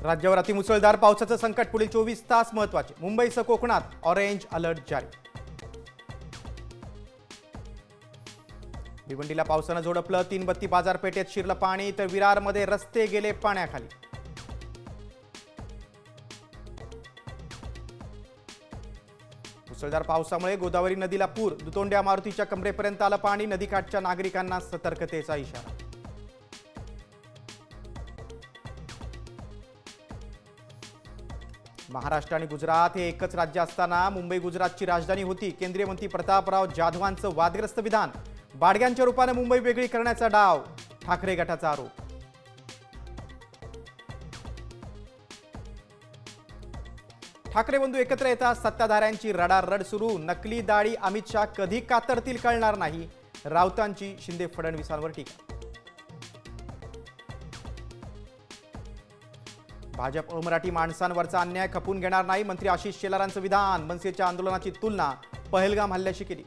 राज्यावर अतिमुसळधार पावसाचं संकट पुढील 24 तास महत्त्वाचे. मुंबईसह कोकणात ऑरेंज अलर्ट जारी. भिवंडीला पावसानं झोडपलं. तीनबत्ती बाजारपेठेत शिरलं पाणी, तर विरारमध्ये रस्ते गेले पाण्याखाली. मुसळधार पावसामुळे गोदावरी नदीला पूर. दुतोंड्या मारुतीच्या कमरेपर्यंत आलं पाणी. नदीकाठच्या नागरिकांना सतर्कतेचा इशारा. महाराष्ट्र आणि गुजरात हे एकच राज्य असताना मुंबई गुजरातची राजधानी होती. केंद्रीय मंत्री प्रतापराव जाधवांचं वादग्रस्त विधान. बाडग्यांच्या रूपाने मुंबई वेगळी करण्याचा डाव. ठाकरे गटाचा आरोप. ठाकरे बंधू एकत्र येतात. सत्ताधाऱ्यांची रडारड सुरू. नकली दाढी अमित शहा कधी कातरतील कळणार नाही. राऊतांची शिंदे फडणवीसांवर टीका. भाजप अमराठी माणसांवरचा अन्याय खपून घेणार नाही. मंत्री आशिष शेलारांचं विधान. मनसेच्या आंदोलनाची तुलना पहलगाम हल्ल्याशी केली.